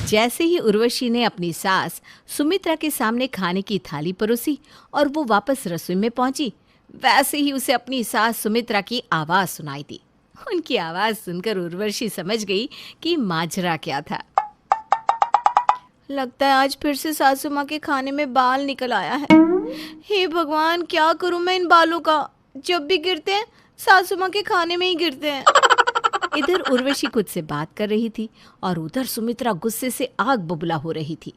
जैसे ही उर्वशी ने अपनी सास सुमित्रा के सामने खाने की थाली परोसी और वो वापस रसोई में पहुंची, वैसे ही उसे अपनी सास सुमित्रा की आवाज सुनाई दी। उनकी आवाज सुनकर उर्वशी समझ गई कि माजरा क्या था। लगता है आज फिर से सासू माँ के खाने में बाल निकल आया है। हे भगवान, क्या करूं मैं इन बालों का? जब भी गिरते हैं सासू माँ के खाने में ही गिरते हैं। इधर उर्वशी खुद से बात कर रही थी और उधर सुमित्रा गुस्से से आग बबूला हो रही थी।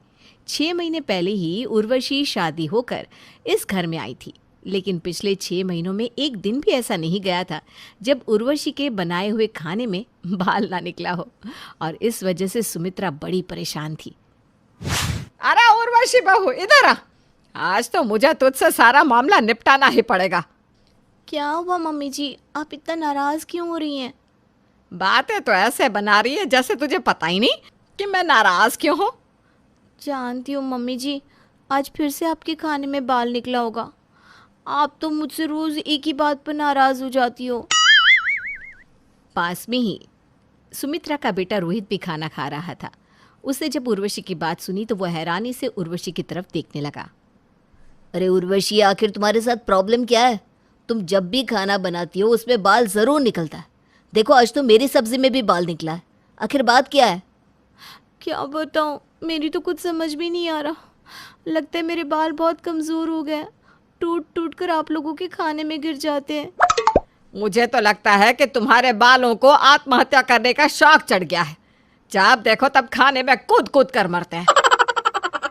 6 महीने पहले ही उर्वशी शादी होकर इस घर में आई थी, लेकिन पिछले 6 महीनों में एक दिन भी ऐसा नहीं गया था जब उर्वशी के बनाए हुए खाने में बाल ना निकला हो, और इस वजह से सुमित्रा बड़ी परेशान थी। अरे उर्वशी बहू, इधर आ। आज तो मुझे तुझसे सारा मामला निपटाना ही पड़ेगा। क्या हुआ मम्मी जी, आप इतना नाराज क्यों हो रही हैं? बातें तो ऐसे बना रही है जैसे तुझे पता ही नहीं कि मैं नाराज क्यों हूँ। जानती हूँ मम्मी जी, आज फिर से आपके खाने में बाल निकला होगा। आप तो मुझसे रोज एक ही बात पर नाराज हो जाती हो। पास में ही सुमित्रा का बेटा रोहित भी खाना खा रहा था। उसने जब उर्वशी की बात सुनी तो वो हैरानी से उर्वशी की तरफ देखने लगा। अरे उर्वशी, आखिर तुम्हारे साथ प्रॉब्लम क्या है? तुम जब भी खाना बनाती हो उसमें बाल ज़रूर निकलता है। देखो, आज तो मेरी सब्जी में भी बाल निकला है। आखिर बात क्या है? क्या बताऊँ, मेरी तो कुछ समझ भी नहीं आ रहा। लगता है मेरे बाल बहुत कमज़ोर हो गए, टूट टूट कर आप लोगों के खाने में गिर जाते हैं। मुझे तो लगता है कि तुम्हारे बालों को आत्महत्या करने का शौक चढ़ गया है। जब देखो तब खाने में कूद कूद कर मरते हैं।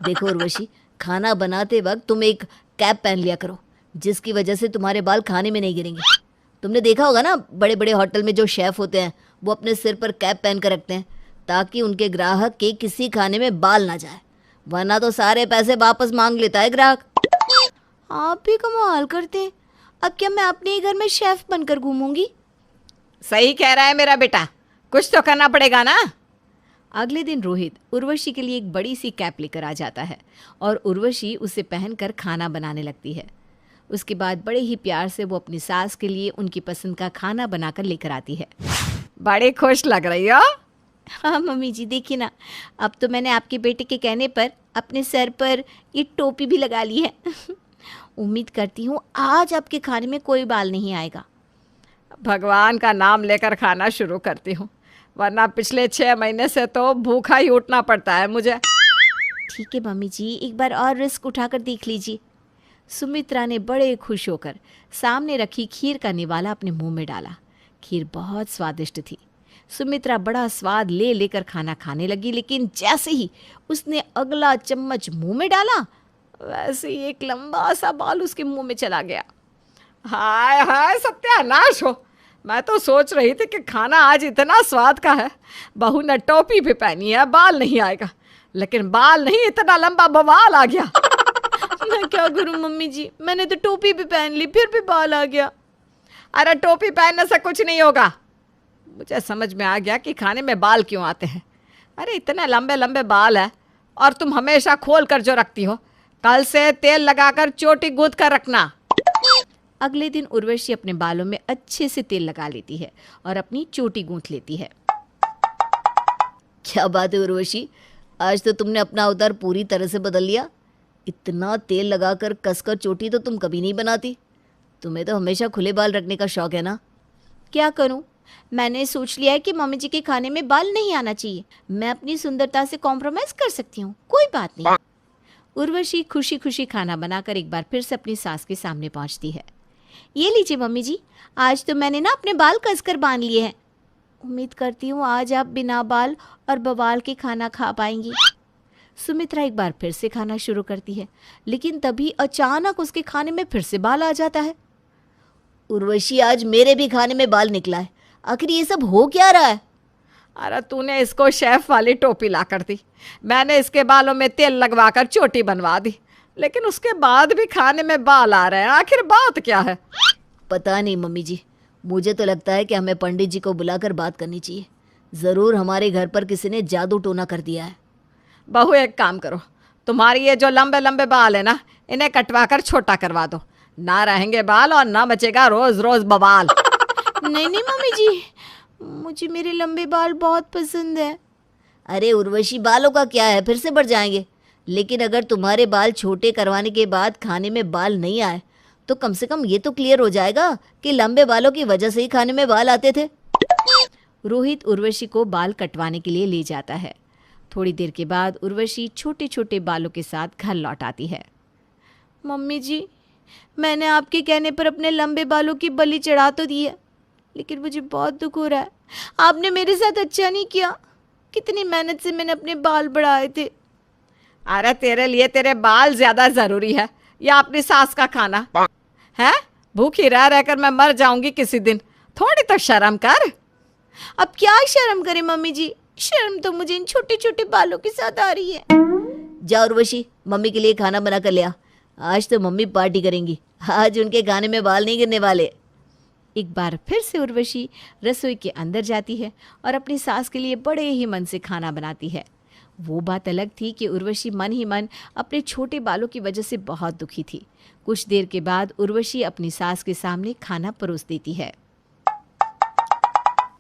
देखो उर्वशी, खाना बनाते वक्त तुम एक कैप पहन लिया करो, जिसकी वजह से तुम्हारे बाल खाने में नहीं गिरेंगे। तुमने देखा होगा ना, बड़े बड़े होटल में जो शेफ होते हैं वो अपने सिर पर कैप पहन कर रखते हैं ताकि उनके ग्राहक के किसी खाने में बाल ना जाए, वरना तो सारे पैसे वापस मांग लेता है ग्राहक। आप भी कमाल करते हैं। अब क्या मैं अपने ही घर में शेफ बनकर घूमूंगी? सही कह रहा है मेरा बेटा, कुछ तो करना पड़ेगा ना। अगले दिन रोहित उर्वशी के लिए एक बड़ी सी कैप लेकर आ जाता है और उर्वशी उसे पहनकर खाना बनाने लगती है। उसके बाद बड़े ही प्यार से वो अपनी सास के लिए उनकी पसंद का खाना बनाकर लेकर आती है। बड़ी खुश लग रही हो। हाँ मम्मी जी, देखिए ना, अब तो मैंने आपके बेटे के कहने पर अपने सर पर ये टोपी भी लगा ली है। उम्मीद करती हूँ आज आपके खाने में कोई बाल नहीं आएगा। भगवान का नाम लेकर खाना शुरू करती हूँ, वरना पिछले 6 महीने से तो भूखा ही उठना पड़ता है मुझे। ठीक है मम्मी जी, एक बार और रिस्क उठाकर देख लीजिए। सुमित्रा ने बड़े खुश होकर सामने रखी खीर का निवाला अपने मुंह में डाला। खीर बहुत स्वादिष्ट थी। सुमित्रा बड़ा स्वाद ले लेकर खाना खाने लगी, लेकिन जैसे ही उसने अगला चम्मच मुंह में डाला, वैसे ही एक लंबा सा बाल उसके मुंह में चला गया। हाय हाय सत्यानाश हो। मैं तो सोच रही थी कि खाना आज इतना स्वाद का है, बहू ने टोपी भी पहनी है, बाल नहीं आएगा, लेकिन बाल नहीं, इतना लंबा बवाल आ गया। मैं क्या करूं मम्मी जी, मैंने तो टोपी भी पहन ली, फिर भी बाल आ गया। अरे टोपी पहनने से कुछ नहीं होगा। मुझे समझ में आ गया कि खाने में बाल क्यों आते हैं। अरे इतने लंबे लंबे बाल है और तुम हमेशा खोल कर जो रखती हो। कल से तेल लगाकर चोटी गूंथ कर रखना। अगले दिन उर्वशी अपने बालों में अच्छे से तेल लगा लेती है और अपनी चोटी गूंथ लेती है। क्या बात है उर्वशी, आज तो तुमने अपना अवतार पूरी तरह से बदल लिया। इतना तेल लगाकर कसकर चोटी तो तुम कभी नहीं बनाती। तुम्हें तो हमेशा खुले बाल रखने का शौक है ना। क्या करूं, मैंने सोच लिया है कि मम्मी जी के खाने में बाल नहीं आना चाहिए। मैं अपनी सुंदरता से कॉम्प्रोमाइज कर सकती हूँ, कोई बात नहीं। उर्वशी खुशी खुशी खाना बनाकर एक बार फिर से अपनी सास के सामने पहुंचती है। ये लीजिए मम्मी जी, आज तो मैंने ना अपने बाल कसकर बांध लिए हैं। उम्मीद करती हूँ आज आप बिना बाल और बवाल के खाना खा पाएंगी। सुमित्रा एक बार फिर से खाना शुरू करती है, लेकिन तभी अचानक उसके खाने में फिर से बाल आ जाता है। उर्वशी, आज मेरे भी खाने में बाल निकला है। आखिर ये सब हो क्या रहा है? अरे तूने इसको शेफ वाली टोपी ला कर दी, मैंने इसके बालों में तेल लगवाकर चोटी बनवा दी, लेकिन उसके बाद भी खाने में बाल आ रहे हैं। आखिर बात क्या है? पता नहीं मम्मी जी, मुझे तो लगता है कि हमें पंडित जी को बुलाकर बात करनी चाहिए। ज़रूर हमारे घर पर किसी ने जादू टोना कर दिया है। बहू एक काम करो, तुम्हारी ये जो लंबे लंबे बाल है ना, इन्हें कटवा कर छोटा करवा दो। ना रहेंगे बाल और ना बचेगा रोज रोज बवाल। नहीं नहीं मम्मी जी, मुझे मेरे लंबे बाल बहुत पसंद है। अरे उर्वशी, बालों का क्या है, फिर से बढ़ जाएंगे। लेकिन अगर तुम्हारे बाल छोटे करवाने के बाद खाने में बाल नहीं आए तो कम से कम ये तो क्लियर हो जाएगा कि लंबे बालों की वजह से ही खाने में बाल आते थे। रोहित उर्वशी को बाल कटवाने के लिए ले जाता है। थोड़ी देर के बाद उर्वशी छोटे छोटे बालों के साथ घर लौट आती है। मम्मी जी, मैंने आपके कहने पर अपने लंबे बालों की बलि चढ़ा तो दी है, लेकिन मुझे बहुत दुख हो रहा है। आपने मेरे साथ अच्छा नहीं किया। कितनी मेहनत से मैंने अपने बाल बढ़ाए थे। अरे तेरे लिए तेरे बाल ज्यादा जरूरी है या अपनी सास का खाना है? भूखी रह रहकर मैं मर जाऊंगी किसी दिन, थोड़ी तो शर्म कर। अब क्या शर्म करें मम्मी जी, शर्म तो मुझे इन छोटे छोटे बालों के साथ आ रही है। जा उर्वशी, मम्मी के लिए खाना बना कर ले आ। आज तो मम्मी पार्टी करेंगी, आज उनके खाने में बाल नहीं गिरने वाले। एक बार फिर से उर्वशी रसोई के अंदर जाती है और अपनी सास के लिए बड़े ही मन से खाना बनाती है। वो बात अलग थी कि उर्वशी मन ही मन अपने छोटे बालों की वजह से बहुत दुखी थी। कुछ देर के बाद उर्वशी अपनी सास के सामने खाना परोस देती है।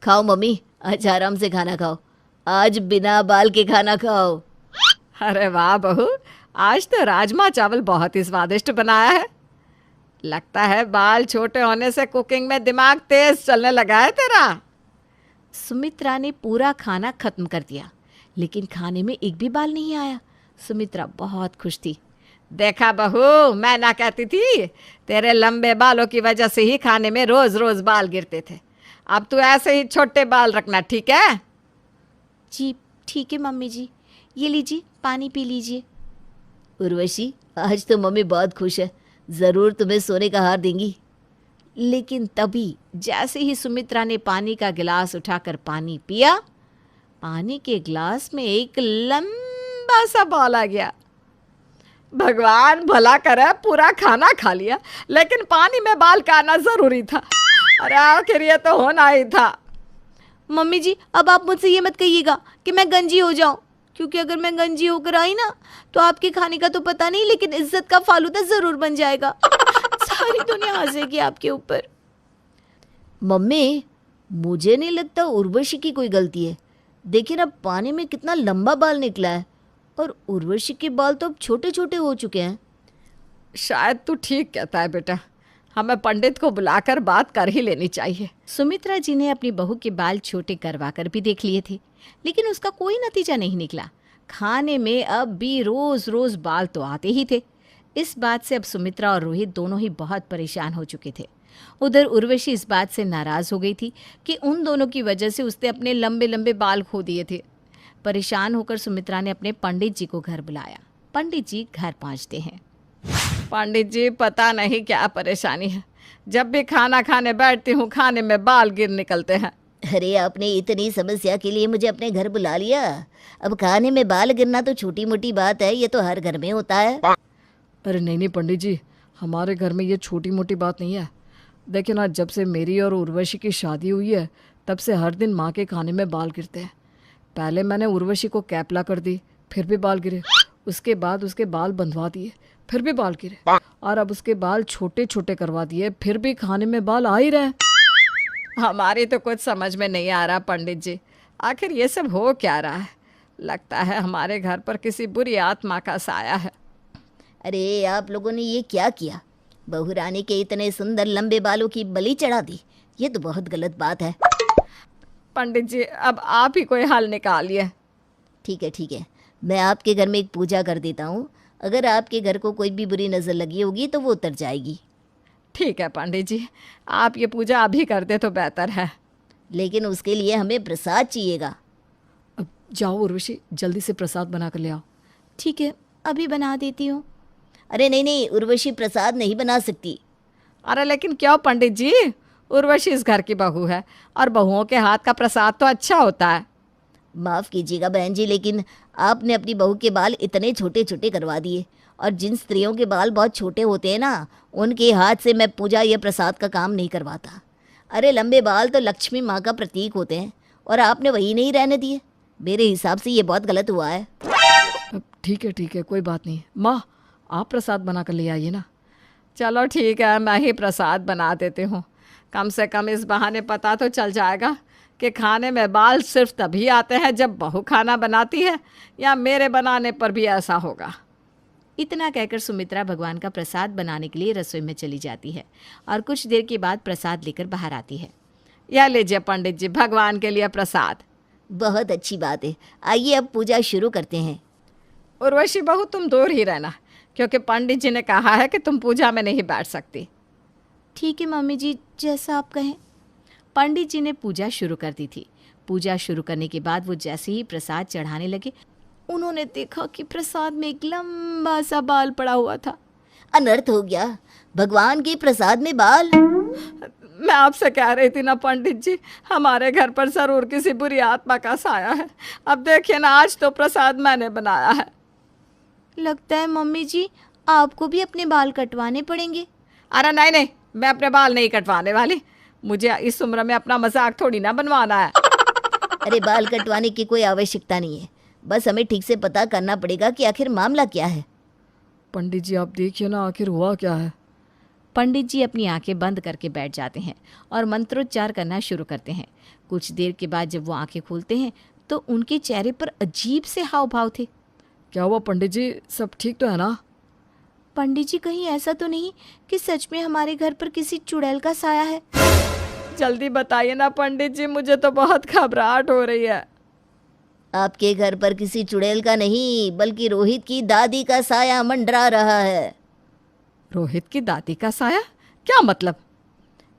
खाओ मम्मी, आज आराम से खाना खाओ, आज बिना बाल के खाना खाओ। अरे वाह बहू, आज तो राजमा चावल बहुत ही स्वादिष्ट बनाया है। लगता है बाल छोटे होने से कुकिंग में दिमाग तेज चलने लगा है तेरा। सुमित्रा ने पूरा खाना खत्म कर दिया, लेकिन खाने में एक भी बाल नहीं आया। सुमित्रा बहुत खुश थी। देखा बहू, मैं ना कहती थी, तेरे लंबे बालों की वजह से ही खाने में रोज रोज बाल गिरते थे। अब तू ऐसे ही छोटे बाल रखना, ठीक है? जी ठीक है मम्मी जी, ये लीजिए पानी पी लीजिए। उर्वशी, आज तो मम्मी बहुत खुश है, ज़रूर तुम्हें सोने का हार देंगी। लेकिन तभी जैसे ही सुमित्रा ने पानी का गिलास उठाकर पानी पिया, पानी के गिलास में एक लंबा सा बाल आ गया। भगवान भला करे, पूरा खाना खा लिया लेकिन पानी में बाल का आना जरूरी था। अरे आखिर ये तो होना ही था। मम्मी जी, अब आप मुझसे ये मत कहिएगा कि मैं गंजी हो जाऊं, क्योंकि अगर मैं गंजी होकर आई ना तो आपके खाने का तो पता नहीं, लेकिन इज्जत का फालूदा जरूर बन जाएगा। सारी दुनिया हंसेगी आपके ऊपर। मम्मी, मुझे नहीं लगता उर्वशी की कोई गलती है। देखिए ना, पानी में कितना लंबा बाल निकला है और उर्वशी के बाल तो अब छोटे छोटे हो चुके हैं। शायद तू ठीक कहता है बेटा, हमें पंडित को बुलाकर बात कर ही लेनी चाहिए। सुमित्रा जी ने अपनी बहू के बाल छोटे करवा कर भी देख लिए थे, लेकिन उसका कोई नतीजा नहीं निकला। खाने में अब भी रोज रोज बाल तो आते ही थे। इस बात से अब सुमित्रा और रोहित दोनों ही बहुत परेशान हो चुके थे। उधर उर्वशी इस बात से नाराज़ हो गई थी कि उन दोनों की वजह से उसने अपने लंबे लंबे बाल खो दिए थे। परेशान होकर सुमित्रा ने अपने पंडित जी को घर बुलाया। पंडित जी घर पहुंचते हैं। पंडित जी, पता नहीं क्या परेशानी है, जब भी खाना खाने बैठती हूँ खाने में बाल गिर निकलते हैं। अरे, आपने इतनी समस्या के लिए मुझे अपने घर बुला लिया। अब खाने में बाल गिरना तो छोटी मोटी बात है, ये तो हर घर में होता है। अरे नहीं पंडित जी, हमारे घर में ये छोटी मोटी बात नहीं है। देखिए ना, जब से मेरी और उर्वशी की शादी हुई है तब से हर दिन माँ के खाने में बाल गिरते हैं। पहले मैंने उर्वशी को कैप ला कर दी, फिर भी बाल गिरे। उसके बाद उसके बाल बंधवा दिए, फिर भी बाल गिरे। और अब उसके बाल छोटे छोटे करवा दिए, फिर भी खाने में बाल आ ही रहे। हमारी तो कुछ समझ में नहीं आ रहा पंडित जी, आखिर ये सब हो क्या रहा है? लगता है हमारे घर पर किसी बुरी आत्मा का साया है। अरे, आप लोगों ने ये क्या किया? बहू रानी के इतने सुंदर लंबे बालों की बलि चढ़ा दी। ये तो बहुत गलत बात है। पंडित जी, अब आप ही कोई हल निकालिए। ठीक है ठीक है, मैं आपके घर में एक पूजा कर देता हूँ। अगर आपके घर को कोई भी बुरी नज़र लगी होगी तो वो उतर जाएगी। ठीक है पंडित जी, आप ये पूजा अभी कर दे तो बेहतर है। लेकिन उसके लिए हमें प्रसाद चाहिएगा। अब जाओ उर्वशी, जल्दी से प्रसाद बना कर ले आओ। ठीक है, अभी बना देती हूँ। अरे नहीं नहीं, उर्वशी प्रसाद नहीं बना सकती। अरे लेकिन क्यों पंडित जी, उर्वशी इस घर की बहू है और बहुओं के हाथ का प्रसाद तो अच्छा होता है। माफ़ कीजिएगा बहन जी, लेकिन आपने अपनी बहू के बाल इतने छोटे छोटे करवा दिए, और जिन स्त्रियों के बाल बहुत छोटे होते हैं ना, उनके हाथ से मैं पूजा या प्रसाद का काम नहीं करवाता। अरे, लंबे बाल तो लक्ष्मी माँ का प्रतीक होते हैं और आपने वही नहीं रहने दिए। मेरे हिसाब से ये बहुत गलत हुआ है। ठीक है, कोई बात नहीं। माँ, आप प्रसाद बना कर ले आइए ना। चलो ठीक है, मैं ही प्रसाद बना देती हूँ। कम से कम इस बहाने पता तो चल जाएगा कि खाने में बाल सिर्फ तभी आते हैं जब बहू खाना बनाती है, या मेरे बनाने पर भी ऐसा होगा। इतना कहकर सुमित्रा भगवान का प्रसाद बनाने के लिए रसोई में चली जाती है और कुछ देर के बाद प्रसाद लेकर बाहर आती है। यह लीजिए पंडित जी, भगवान के लिए प्रसाद। बहुत अच्छी बात है, आइए अब पूजा शुरू करते हैं। उर्वशी बहू, तुम दूर ही रहना, क्योंकि पंडित जी ने कहा है कि तुम पूजा में नहीं बैठ सकती। ठीक है मम्मी जी, जैसा आप कहें। पंडित जी ने पूजा शुरू कर दी थी। पूजा शुरू करने के बाद वो जैसे ही प्रसाद चढ़ाने लगे, उन्होंने देखा कि प्रसाद में एक लंबा सा बाल पड़ा हुआ था। अनर्थ हो गया, भगवान के प्रसाद में बाल। मैं आपसे कह रही थी ना पंडित जी, हमारे घर पर जरूर किसी बुरी आत्मा का साया है। अब देखिए ना, आज तो प्रसाद मैंने बनाया है। लगता है मम्मी जी आपको भी अपने बाल कटवाने पड़ेंगे। अरे नहीं नहीं, मैं अपने बाल नहीं कटवाने वाली। मुझे इस उम्र में अपना मजाक थोड़ी ना बनवाना है। अरे बाल कटवाने की कोई आवश्यकता नहीं है, बस हमें ठीक से पता करना पड़ेगा कि आखिर मामला क्या है। पंडित जी, आप देखिए ना, आखिर हुआ क्या है। पंडित जी अपनी आंखें बंद करके बैठ जाते हैं और मंत्रोच्चार करना शुरू करते हैं। कुछ देर के बाद जब वो आंखें खोलते हैं तो उनके चेहरे पर अजीब से हाव भाव थे। क्या हुआ पंडित जी, सब ठीक तो है ना? पंडित जी, कहीं ऐसा तो नहीं कि सच में हमारे घर पर किसी चुड़ैल का साया है? जल्दी बताइए ना पंडित जी, मुझे तो बहुत घबराहट हो रही है। आपके घर पर किसी चुड़ैल का नहीं, बल्कि रोहित की दादी का साया मंडरा रहा है। रोहित की दादी का साया? क्या मतलब?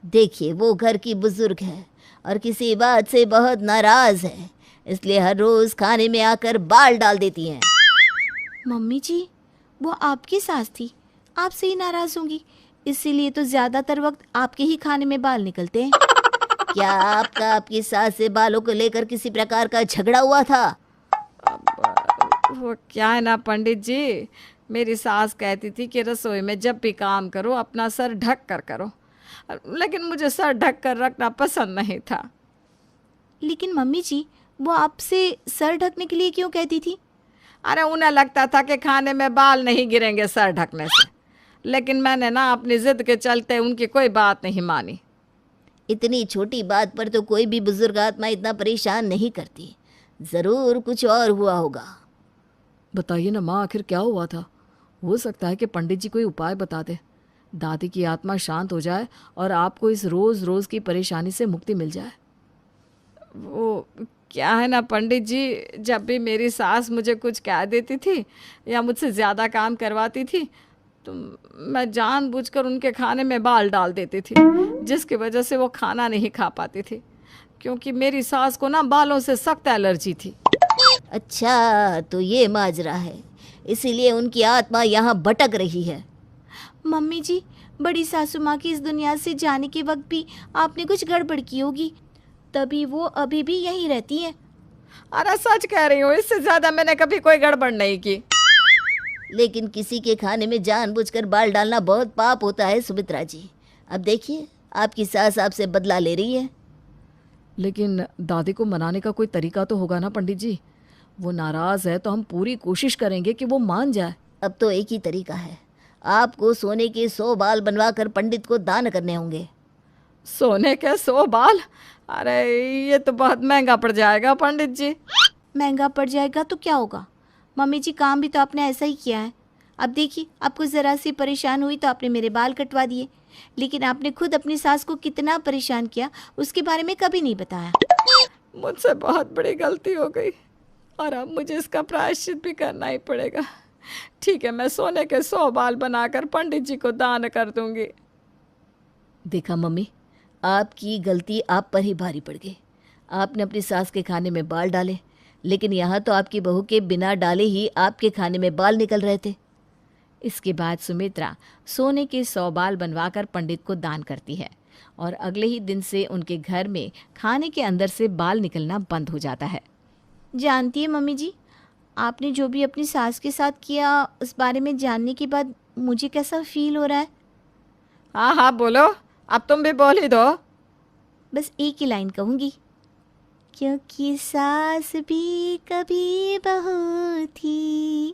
देखिए, वो घर की बुजुर्ग है और किसी बात से बहुत नाराज है, इसलिए हर रोज खाने में आकर बाल डाल देती हैं। मम्मी जी, वो आपकी सास थी, आपसे ही नाराज होंगी, इसीलिए तो ज्यादातर वक्त आपके ही खाने में बाल निकलते हैं। क्या आपका आपकी सास से बालों को लेकर किसी प्रकार का झगड़ा हुआ था? वो क्या है ना पंडित जी, मेरी सास कहती थी कि रसोई में जब भी काम करो अपना सर ढक कर करो, लेकिन मुझे सर ढक कर रखना पसंद नहीं था। लेकिन मम्मी जी, वो आपसे सर ढकने के लिए क्यों कहती थी? अरे उन्हें लगता था कि खाने में बाल नहीं गिरेंगे सर ढकने से, लेकिन मैंने ना अपनी जिद के चलते उनकी कोई बात नहीं मानी। इतनी छोटी बात पर तो कोई भी बुजुर्ग आत्मा इतना परेशान नहीं करती, जरूर कुछ और हुआ होगा। बताइए ना माँ, आखिर क्या हुआ था? हो सकता है कि पंडित जी कोई उपाय बता दे, दादी की आत्मा शांत हो जाए और आपको इस रोज़ रोज़ की परेशानी से मुक्ति मिल जाए। वो क्या है ना पंडित जी, जब भी मेरी सास मुझे कुछ कह देती थी या मुझसे ज़्यादा काम करवाती थी तो मैं जानबूझकर उनके खाने में बाल डाल देती थी, जिसकी वजह से वो खाना नहीं खा पाती थी, क्योंकि मेरी सास को ना बालों से सख्त एलर्जी थी। अच्छा, तो ये माजरा है, इसीलिए उनकी आत्मा यहाँ भटक रही है। मम्मी जी, बड़ी सासू माँ की इस दुनिया से जाने के वक्त भी आपने कुछ गड़बड़ की होगी, तभी वो अभी भी यहीं रहती हैं। अरे सच कह रही हूँ, इससे ज़्यादा मैंने कभी कोई गड़बड़ नहीं की। लेकिन किसी के खाने में जानबूझकर बाल डालना बहुत पाप होता है सुमित्रा जी। अब देखिए, आपकी सास आपसे बदला ले रही है। लेकिन दादी को मनाने का कोई तरीका तो होगा ना पंडित जी? वो नाराज़ है तो हम पूरी कोशिश करेंगे कि वो मान जाए। अब तो एक ही तरीका है, आपको सोने के 100 बाल बनवा कर पंडित को दान करने होंगे। सोने के 100 बाल? अरे ये तो बहुत महंगा पड़ जाएगा पंडित जी। महंगा पड़ जाएगा तो क्या होगा मम्मी जी, काम भी तो आपने ऐसा ही किया है। अब देखिए, आपको ज़रा सी परेशान हुई तो आपने मेरे बाल कटवा दिए, लेकिन आपने खुद अपनी सास को कितना परेशान किया उसके बारे में कभी नहीं बताया। मुझसे बहुत बड़ी गलती हो गई और अब मुझे इसका प्रायश्चित भी करना ही पड़ेगा। ठीक है, मैं सोने के 100 बाल बनाकर पंडित जी को दान कर दूंगी। देखा मम्मी, आपकी गलती आप पर ही भारी पड़ गई। आपने अपनी सास के खाने में बाल डाले, लेकिन यहाँ तो आपकी बहू के बिना डाले ही आपके खाने में बाल निकल रहे थे। इसके बाद सुमित्रा सोने के 100 बाल बनवाकर पंडित को दान करती है और अगले ही दिन से उनके घर में खाने के अंदर से बाल निकलना बंद हो जाता है। जानती है मम्मी जी, आपने जो भी अपनी सास के साथ किया उस बारे में जानने के बाद मुझे कैसा फील हो रहा है। हाँ हाँ बोलो, अब तुम भी बोल ही दो। बस एक ही लाइन कहूँगी, क्योंकि सास भी कभी बहू थी।